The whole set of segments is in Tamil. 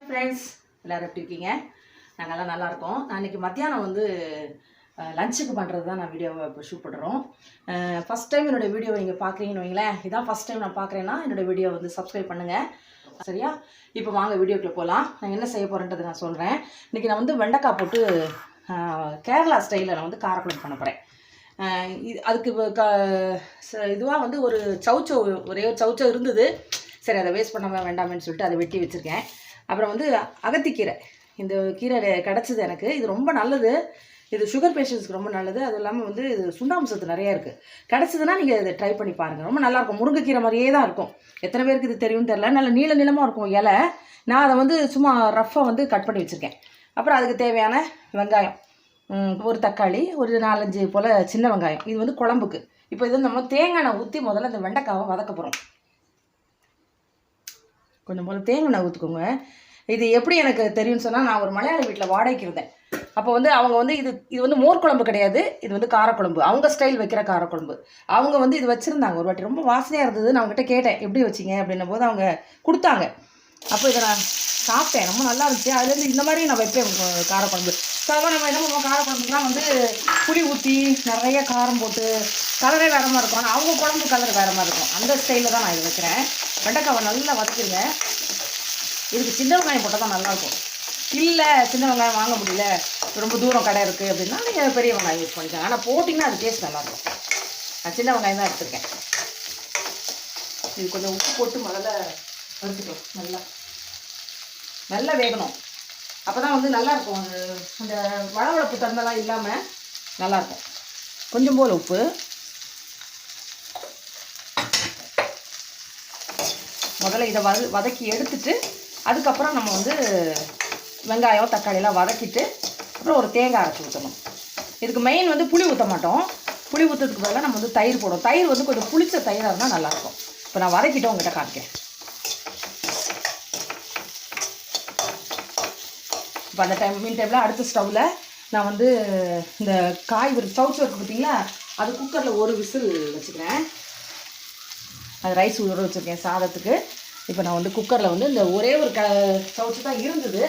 ஃப்ரெண்ட்ஸ் எல்லோரும் எப்படி இருக்கீங்க? நாங்கள்லாம் நல்லாயிருக்கோம். நான் இன்றைக்கி மத்தியானம் வந்து லஞ்சுக்கு பண்ணுறது தான் நான் வீடியோவை இப்போ ஷூட் பண்ணுறோம். ஃபஸ்ட் டைம் என்னோடய வீடியோவை நீங்கள் பார்க்குறீங்கன்னு வைங்களேன். இதான் ஃபஸ்ட் டைம் நான் பார்க்குறேன்னா என்னோடய வீடியோ வந்து சப்ஸ்கிரைப் பண்ணுங்கள். சரியா? இப்போ வாங்க வீடியோக்குள்ளே போகலாம். நான் என்ன செய்ய போகிறேன்றது நான் சொல்கிறேன். இன்றைக்கி நான் வந்து வெண்டைக்காய் போட்டு கேரளா ஸ்டைலில் நான் வந்து காரக்குழம்பு பண்ண போகிறேன். அதுக்கு இதுவாக வந்து ஒரு சௌச்சோ ஒரே ஒரு சௌச்சோ இருந்தது. சரி, அதை வேஸ்ட் பண்ண வேண்டாமேன்னு சொல்லிட்டு அதை வெட்டி வச்சுருக்கேன். அப்புறம் வந்து அகத்திக்கீரை, இந்த கீரை கிடச்சிது எனக்கு. இது ரொம்ப நல்லது, இது சுகர் பேஷண்ட்ஸ்க்கு ரொம்ப நல்லது. அதுவும் இல்லாமல் வந்து இது சுண்ணாம்பு சத்து நிறையா இருக்குது. கிடச்சிதுன்னா நீங்கள் இதை ட்ரை பண்ணி பாருங்கள், ரொம்ப நல்லாயிருக்கும். முருங்கைக்கீரை மாதிரியே தான் இருக்கும். எத்தனை பேருக்கு இது தெரியும்னு தெரில. நல்ல நீளமாக இருக்கும் இலை. நான் அதை வந்து சும்மா ரஃப்பாக வந்து கட் பண்ணி வச்சுருக்கேன். அப்புறம் அதுக்கு தேவையான வெங்காயம், ஒரு தக்காளி, ஒரு 4-5 போல் சின்ன வெங்காயம். இது வந்து குழம்புக்கு. இப்போ இது நம்ம தேங்காய் எண்ணெய் ஊற்றி முதல்ல இந்த வெண்டைக்காவை வதக்க போகிறோம். கொஞ்சம் போல் தேங்காய் எண்ணெய் ஊற்றுக்கோங்க. இது எப்படி எனக்கு தெரியும்னு சொன்னால், நான் ஒரு மலையாளி வீட்டில் வாடகைக்கு இருந்தேன். அப்போ வந்து அவங்க வந்து இது வந்து மோர் குழம்பு கிடையாது, இது வந்து காரக்குழம்பு. அவங்க ஸ்டைல் வைக்கிற காரக்குழம்பு. அவங்க வந்து இது வச்சுருந்தாங்க ஒரு வாட்டி, ரொம்ப வாசனையாக இருந்தது. நான் அவங்ககிட்ட கேட்டேன் எப்படி வச்சிங்க அப்படின்னும் போது அவங்க கொடுத்தாங்க. அப்போ இதை நான் சாப்பிட்டேன், ரொம்ப நல்லா இருந்துச்சு. அதுலேருந்து இந்த மாதிரி நான் வைப்பேன் காரக்குழம்பு. சாதாரண நம்ம என்ன பண்ணுவோம், காரக்குழம்புலாம் வந்து புளி ஊற்றி நிறைய காரம் போட்டு கலரே வேறு மாதிரி இருக்கும். ஆனால் அவங்க குழம்பு கலர் வேறு மாதிரி இருக்கும். அந்த ஸ்டைலில் தான் நான் இது வைக்கிறேன். வெண்டைக்காவை நல்லா வதக்கிடுங்க. இதுக்கு சின்ன வெங்காயம் போட்டால் தான் நல்லாயிருக்கும். இல்லை சின்ன வெங்காயம் வாங்க முடியல, ரொம்ப தூரம் கடை இருக்குது அப்படின்னா நீங்கள் பெரிய வெங்காயம் யூஸ் பண்ணிக்கலாம். ஆனால் போட்டிங்கன்னா அது டேஸ்ட் நல்லாயிருக்கும். நான் சின்ன வெங்காயம் தான் எடுத்துருக்கேன். இது கொஞ்சம் உப்பு போட்டு முதல்ல வறுத்துட்டோம். நல்லா வேகணும். அப்போ தான் வந்து நல்லாயிருக்கும். அந்த வளவளப்பு தந்தெல்லாம் இல்லாமல் நல்லாயிருக்கும். கொஞ்சம் போல் உப்பு, முதல்ல இதை வதக்கி எடுத்துட்டு அதுக்கப்புறம் நம்ம வந்து வெங்காயம் தக்காளியெல்லாம் வதக்கிட்டு அப்புறம் ஒரு தேங்காய் அரைச்சி ஊற்றணும். இதுக்கு மெயின் வந்து புளி ஊற்ற மாட்டோம். புளி ஊற்றுறதுக்கு பதிலாக நம்ம வந்து தயிர் போடுவோம். தயிர் வந்து கொஞ்சம் புளிச்ச தயிராக இருந்தால் நல்லாயிருக்கும். இப்போ நான் வதக்கிட்டோம், உங்கள்கிட்ட காமிக்கிறேன். இப்போ அந்த மீன் டைமில் அடுத்த ஸ்டவ்வில் நான் வந்து இந்த காய் சவுச்சு இருக்குது பார்த்தீங்களா, அது குக்கரில் ஒரு விசில் வச்சுக்கிறேன். அது ரைஸ் ஊற வச்சுருக்கேன் சாதத்துக்கு. இப்போ நான் வந்து குக்கரில் வந்து இந்த ஒரே ஒரு சவுச்சு தான் இருந்தது,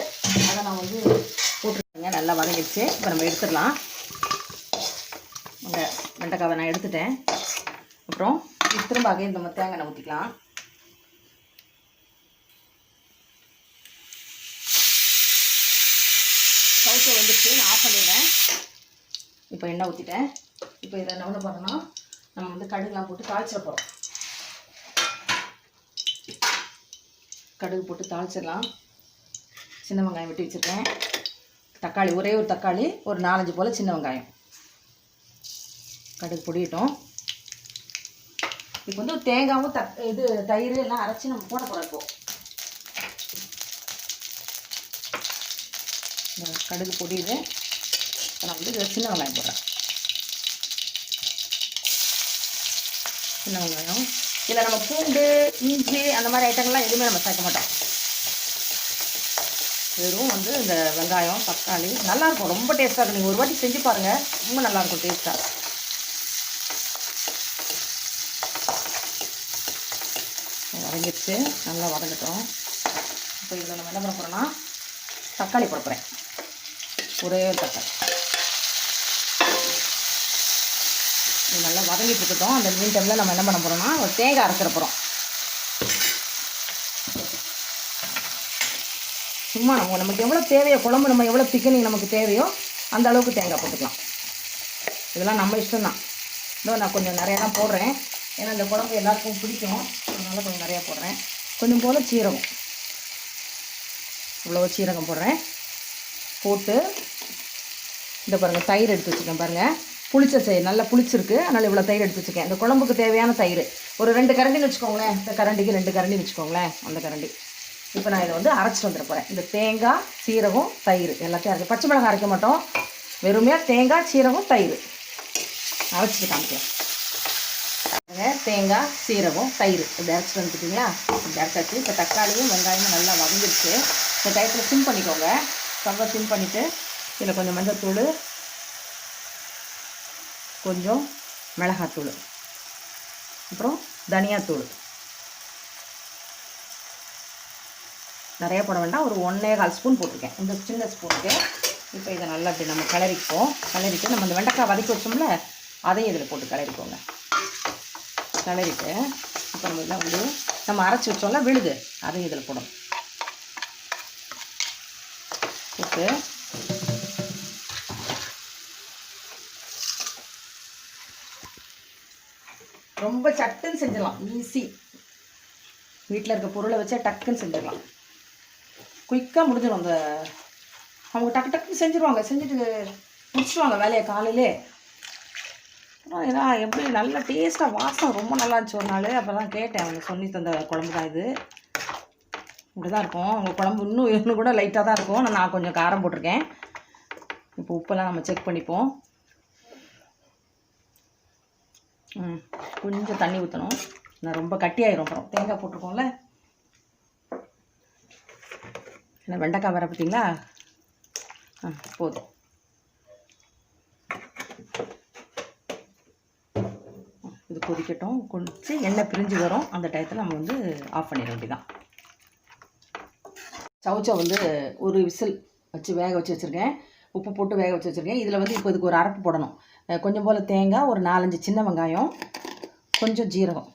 அதை நான் வந்து போட்டுருக்கேங்க. நல்லா வதங்கிடுச்சு. இப்போ நம்ம எடுத்துடலாம். அந்த வெண்டைக்காவை நான் எடுத்துட்டேன். அப்புறம் திரும்ப அகைன் நம்ம தேங்காய் எண்ணெய் ஊற்றிக்கலாம். சவுச்சை வந்துட்டு நான் ஆஃப் பண்ணிடுறேன். இப்போ எண்ணெய் ஊற்றிட்டேன். இப்போ இதை என்ன பண்ணுறோன்னா, நம்ம வந்து கடுகுலாம் போட்டு தாளிச்சிட போகிறோம். கடுகு போட்டு தாளிச்சிடலாம். சின்ன வெங்காயம் வெட்டி வச்சுருக்கேன். தக்காளி, ஒரே ஒரு தக்காளி, ஒரு 4-5 போல் சின்ன வெங்காயம். கடுகு பொடியிட்டோம். இப்போ வந்து தேங்காயும் தயிர் எல்லாம் அரைச்சி நம்ம போட போகிறோம். இப்போ கடுகு பொடியுது. நான் வந்து சின்ன வெங்காயம் போடுறேன். சின்ன வெங்காயம் இதில் நம்ம பூண்டு, இஞ்சி அந்த மாதிரி ஐட்டங்கள்லாம் எதுவுமே நம்ம சேர்க்க மாட்டோம். வெறும் வந்து இந்த வெங்காயம், தக்காளி நல்லாயிருக்கும். ரொம்ப டேஸ்ட்டாக இருக்கும். நீங்கள் ஒரு வாட்டி செஞ்சு பாருங்கள், ரொம்ப நல்லாயிருக்கும் டேஸ்ட்டாக. வதங்கிடுச்சு, நல்லா வதங்கட்டும். இப்போ இதில் நம்ம என்ன பண்ண போகிறோன்னா, தக்காளி போட போகிறேன். ஒரே ஒரு தக்காளி. இது நல்லா வதங்கிட்டு இருக்கட்டும். அந்த மீன் டைமில் நம்ம என்ன பண்ண போகிறோம்னா, ஒரு தேங்காய் அரைச்சிட போகிறோம். சும்மா நமக்கு எவ்வளோ தேவையோ, குழம்பு நம்ம எவ்வளோ திக்கனிங் நமக்கு தேவையோ அந்த அளவுக்கு தேங்காய் போட்டுக்கலாம். இதெல்லாம் நம்ம இஷ்டம்தான். இன்னும் நான் கொஞ்சம் நிறையா தான் போடுறேன், ஏன்னா இந்த குழம்பு எல்லாருக்கும் பிடிக்கும். அதனால் கொஞ்சம் நிறையா போடுறேன். கொஞ்சம் போல் சீரகம், இவ்வளோ சீரகம் போடுறேன். போட்டு இந்த பாருங்கள், தயிர் எடுத்து வச்சுக்கேன் பாருங்கள். நல்லா புளிச்சிருக்கு, அதனால் இவ்வளோ தயிர் எடுத்து வச்சுருக்கேன். இந்த குழம்புக்கு தேவையான தயிர் ஒரு 2 கரண்டின்னு வச்சுக்கோங்களேன். இந்த கரண்டிக்கு 2 கரண்டின்னு வச்சுக்கோங்களேன், அந்த கரண்டி. இப்போ நான் இதை வந்து அரைச்சிட்டு வந்துட போகிறேன். இந்த தேங்காய், சீரகம், தயிர் எல்லாத்தையும் அரைக்க, பச்சை மிளகாய் அரைக்க மாட்டோம். வெறுமையா தேங்காய், சீரகம், தயிர் அரைச்சிட்டு காமிக்கலாம். தேங்காய், சீரகம், தயிர் இப்படி அரைச்சிட்டு வந்துட்டீங்களா? இப்படி அரைச்சாச்சு. இப்போ தக்காளியும் வெங்காயமும் நல்லா வதங்கிடுச்சு. இந்த டயத்தில் சிம் பண்ணிக்கோங்க. ஸ்டவ்வை சிம் பண்ணிவிட்டு இதில் கொஞ்சம் மஞ்சள்தூள், கொஞ்சம் மிளகாத்தூள், அப்புறம் தனியாத்தூள், நிறைய போட வேண்டாம், ஒரு 1.25 ஸ்பூன் போட்டிருக்கேன், இந்த சின்ன ஸ்பூனுக்கு. இப்போ இதை நல்லா இப்படி நம்ம கிளறிட்டு நம்ம இந்த வெண்டைக்காய் வதக்கி வச்சோம்ல அதையும் இதில் போட்டு கிளறிக்கோங்க. கிளறிட்டு இப்போ நம்ம இதெல்லாம் வந்து நம்ம அரைச்சி வச்சோம்ல விழுது அதையும் இதில் போடும் போட்டு ரொம்ப சட்டுன்னு செஞ்சிடலாம். ஈஸி, வீட்டில் இருக்க பொருளை வச்சா டக்குன்னு செஞ்சிடலாம். குயிக்காக முடிஞ்சிடும். அந்த அவங்க டக்கு டக்குன்னு செஞ்சுருவாங்க, செஞ்சுட்டு முடிச்சுடுவாங்க வேலையை காலையிலே. ஏன்னா எப்படி நல்ல டேஸ்ட்டாக வாசம் ரொம்ப நல்லா இருந்துச்சு ஒரு நாள். அப்போ தான் கேட்டேன், அவங்க சொல்லி தந்த குழம்பு தான் இது, இப்படி தான் இருக்கும் அவங்க குழம்பு. இன்னும் கூட லைட்டாக தான் இருக்கும், நான் கொஞ்சம் காரம் போட்டிருக்கேன். இப்போ உப்பெல்லாம் நம்ம செக் பண்ணிப்போம். கொஞ்சம் தண்ணி ஊற்றணும், நான் ரொம்ப கட்டியாயிரும். அப்புறம் தேங்காய் போட்டிருக்கோம்ல, ஏன்னா வெண்டைக்காய் வர பார்த்தீங்களா, போதும். இது கொதிக்கட்டும், கொஞ்சம் எண்ணெய் பிரிஞ்சு வரும். அந்த டயத்தில் நம்ம வந்து ஆஃப் பண்ணிட வேண்டியதான். சவுச்சை வந்து ஒரு விசில் வச்சு வேக வச்சு வச்சுருக்கேன், உப்பு போட்டு வேக வச்சு வச்சுருக்கேன். இதில் வந்து இப்போ இதுக்கு ஒரு அரைப்பு போடணும். கொஞ்சம் போல் தேங்காய், ஒரு 4-5 சின்ன வெங்காயம், கொஞ்சம் ஜீரகம்,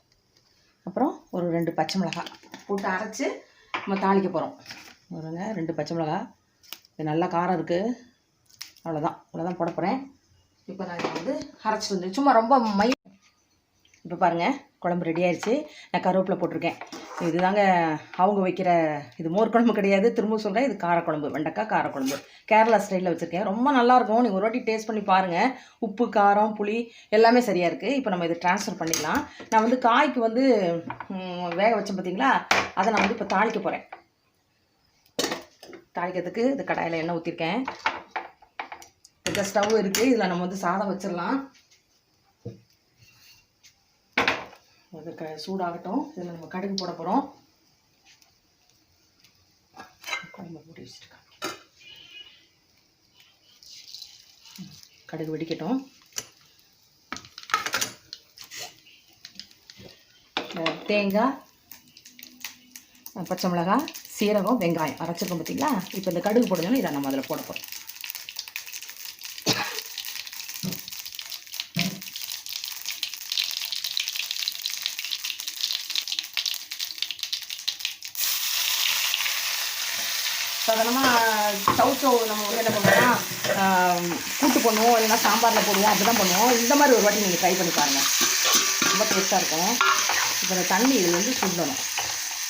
அப்புறம் ஒரு 2 பச்சை மிளகாய் போட்டு அரைச்சி நம்ம தாளிக்க போகிறோம். ஒருங்க 2 பச்சை மிளகாய், இது நல்லா காரம் இருக்குது. அவ்வளோதான் போட போகிறேன். இப்போ நான் வந்து அரைச்சிட்டு வந்து சும்மா ரொம்ப இப்போ பாருங்கள் குழம்பு ரெடி ஆயிடுச்சு. நான் கருவேப்பிலை போட்டிருக்கேன். இதுதாங்க அவங்க வைக்கிற, இது மோர் குழம்பு கிடையாது, திரும்ப சொல்கிறேன், இது காரக்குழம்பு, வெண்டைக்காய் காரக்குழம்பு. கேரளா ஸ்டைலில் வச்சுருக்கேன், ரொம்ப நல்லாயிருக்கும். நீங்கள் ஒரு வாட்டி டேஸ்ட் பண்ணி பாருங்கள். உப்பு, காரம், புளி எல்லாமே சரியாக இருக்குது. இப்போ நம்ம இதை ட்ரான்ஸ்ஃபர் பண்ணிடலாம். நான் வந்து காய்க்கு வந்து வேக வச்சேன் பார்த்தீங்களா, அதை நான் வந்து இப்போ தாளிக்க போகிறேன். தாளிக்கிறதுக்கு இது கடாயில் எண்ணெய் ஊற்றிருக்கேன். இந்த ஸ்டவ் இருக்குது, இதில் நம்ம வந்து சாதம் வச்சிடலாம். அது சூடாகட்டும். இதில் நம்ம கடுகு போட போகிறோம். குழம்பு போட்டு வச்சுருக்கேன், கடுகு வெடிக்கட்டும். தேங்காய், பச்சை மிளகாய், சீரகம், வெங்காயம் அரைச்சிருக்கோம் பார்த்தீங்களா. இப்போ இந்த கடுகு போடணும், இதை நம்ம அதில் போட போகிறோம். சாதாரணமாக சவுச்சோ நம்ம வந்து என்ன பண்ணுவோம்னா கூட்டு பண்ணுவோம், இல்லைன்னா சாம்பாரில் போடுவோம், அப்படி தான் பண்ணுவோம். இந்த மாதிரி ஒரு வாட்டி நீங்கள் ட்ரை பண்ணி பாருங்கள், ரொம்ப டேஸ்ட்டாக இருக்கும். இப்போ இந்த தண்ணி இதில் வந்து சுடணும்.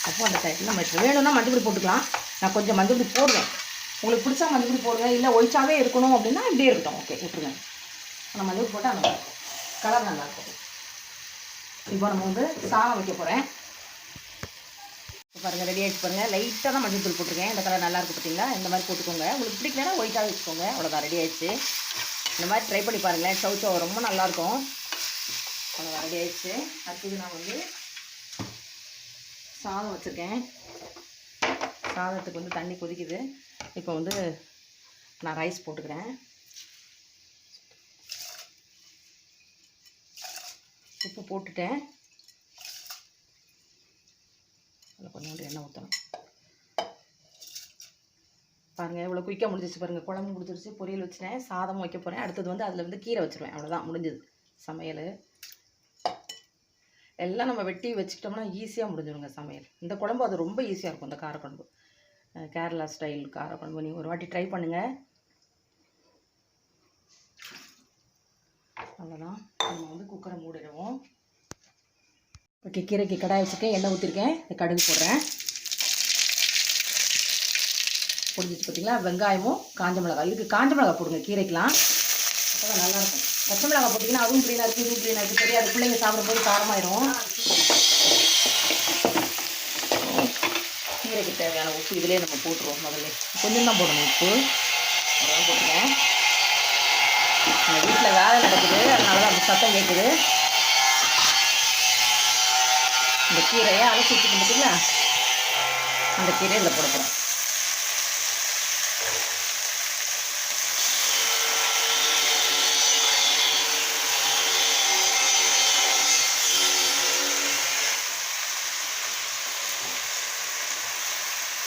அப்போ அந்த டைத்தில் நம்ம வேணும்னா மஞ்சள் பொடி போட்டுக்கலாம். நான் கொஞ்சம் மஞ்சள் பொடி போடுவேன், உங்களுக்கு பிடிச்சா மஞ்சள் பொடி போடுவேன், இல்லை ஒயிட்டாகவே இருக்கணும் அப்படின்னா இப்படியே இருக்கட்டும். ஓகே, விட்டுருங்க. நம்ம மஞ்சள் போட்டால் நல்லாயிருக்கும், கலர் நல்லாயிருக்கும். இப்போ நம்ம வந்து சாதம் வைக்க போகிறேன். பாருங்கள் ரெடி ஆகிடுச்சு பாருங்கள். லைட்டாக தான் மஞ்சள் தூள் போட்டிருக்கேன், இந்த கலர் நல்லாயிருக்கு பார்த்தீங்களா. இந்த மாதிரி போட்டுக்கோங்க, உங்களுக்கு பிடிக்கலன்னா ஒயிட்டாக வச்சுக்கோங்க. அவ்வளோதான், ரெடி ஆகிடுச்சு. இந்த மாதிரி ட்ரை பண்ணி பாருங்களேன், சவுச்சோ ரொம்ப நல்லாயிருக்கும். அவ்வளோதான், ரெடி ஆகிடுச்சு. அடுத்தது நான் வந்து சாதம் வச்சுருக்கேன். சாதத்துக்கு வந்து தண்ணி கொதிக்குது. இப்போ வந்து நான் ரைஸ் போட்டுக்கிறேன். உப்பு போட்டுட்டேன். அதில் கொஞ்சோண்டு எண்ணெய் ஊற்றணும். பாருங்கள் எவ்வளோ குயிக்காக முடிஞ்சிச்சு பாருங்கள். குழம்பு முடிஞ்சிருச்சு, பொரியல் வச்சுட்டேன், சாதம் வைக்க போகிறேன். அடுத்தது வந்து அதில் வந்து கீரை வச்சுருவேன். அவ்வளோதான், முடிஞ்சுது சமையல். எல்லாம் நம்ம வெட்டி வச்சுக்கிட்டோம்னா ஈஸியாக முடிஞ்சிடுங்க சமையல். இந்த குழம்பு அது ரொம்ப ஈஸியாக இருக்கும், இந்த காரக்குழம்பு, கேரளா ஸ்டைல் காரக்குழம்பு. நீங்கள் ஒரு வாட்டி ட்ரை பண்ணுங்கள். அவ்வளோதான், நம்ம வந்து குக்கரை மூடிடுவோம். ஓகே, கீரைக்கு கடாய் வச்சுருக்கேன், எண்ணெய் ஊற்றிருக்கேன், இந்த கடுகு போடுறேன். பொடிஞ்சிச்சு பார்த்தீங்களா. வெங்காயமும் காஞ்ச மிளகாய், இதுக்கு காஞ்ச மிளகாய் போடுங்க கீரைக்கெலாம், அப்போ தான் நல்லாயிருக்கும். பச்சை மிளகாய் போட்டிங்கன்னா அதுவும் க்ளீனாக இருக்குது, இதுவும் க்ளீனாக இருக்குது, தெரியாது. பிள்ளைங்க சாப்பிடும்போது காரமாயிடும். கீரைக்கு தேவையான உப்பு இதிலே நம்ம போட்டுருவோம். முதல்ல கொஞ்சம் தான் போடணும் உப்பு, அதெல்லாம் போட்டுருங்க. வீட்டில் வேலை நடக்குது, அதனால தான் அந்த சத்தம் கேட்குது. இந்த கீரையை அரைச்சி வச்சுக்க பார்த்தீங்களா, அந்த கீரையை இதில் போட போகிறோம்.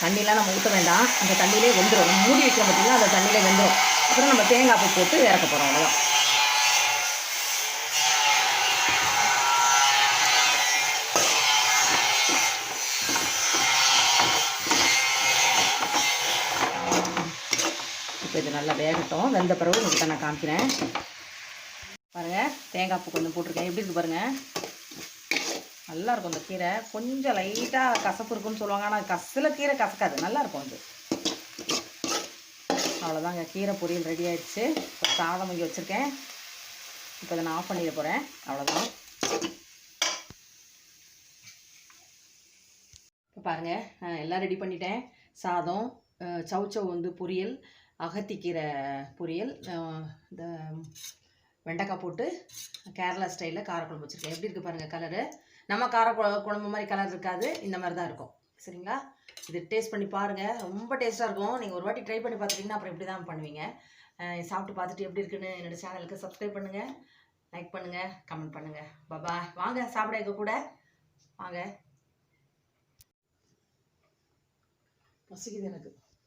தண்ணிலாம் நம்ம ஊற்ற வேண்டாம், அந்த தண்ணியிலே வெந்துடும். நம்ம மூடி வைக்கிற பார்த்தீங்கன்னா அந்த தண்ணியிலே வெந்துடும். அப்புறம் நம்ம தேங்காய் பூ போட்டு இறக்க போகிறோம், அவ்வளோதான். இப்போ இது நல்லா வேகட்டும். வெந்த பிறகு உங்களுக்கு நான் காமிக்கிறேன். பாருங்கள், தேங்காய் பூ கொஞ்சம் போட்டிருக்கேன். எப்படி இருக்குது பாருங்கள், நல்லாயிருக்கும். இந்த கீரை கொஞ்சம் லைட்டாக கசப்பு இருக்குன்னு சொல்லுவாங்க, ஆனால் சில கீரை கசக்காது, நல்லாயிருக்கும் அது. அவ்வளோதாங்க, கீரை பொரியல் ரெடி ஆகிடுச்சு. இப்போ சாதம் இங்கே வச்சுருக்கேன். இப்போ இதை நான் ஆஃப் பண்ணிட போகிறேன், அவ்வளோதான். இப்போ பாருங்கள், எல்லாம் ரெடி பண்ணிட்டேன். சாதம், சவ் வந்து பொரியல், அகத்திக்கீரை பொரியல், இந்த வெண்டைக்காய் போட்டு கேரளா ஸ்டைலில் காரக்குழம்பு வச்சுருக்கேன். எப்படி இருக்குது பாருங்கள் கலரு. நம்ம காரக்குழம்பு மாதிரி கலர் இருக்காது, இந்த மாதிரி தான் இருக்கும். சரிங்களா? இது டேஸ்ட் பண்ணி பாருங்கள், ரொம்ப டேஸ்ட்டாக இருக்கும். நீங்கள் ஒரு வாட்டி ட்ரை பண்ணி பார்த்துட்டிங்கன்னா அப்புறம் இப்படி தான் பண்ணுவீங்க. சாப்பிட்டு பார்த்துட்டு எப்படி இருக்குன்னு என்னோடய சேனலுக்கு சப்ஸ்கிரைப் பண்ணுங்கள், லைக் பண்ணுங்கள், கமெண்ட் பண்ணுங்கள். பாய். வாங்க சாப்பிட எங்கள் கூட வாங்க. பசிக்குது எனக்கு.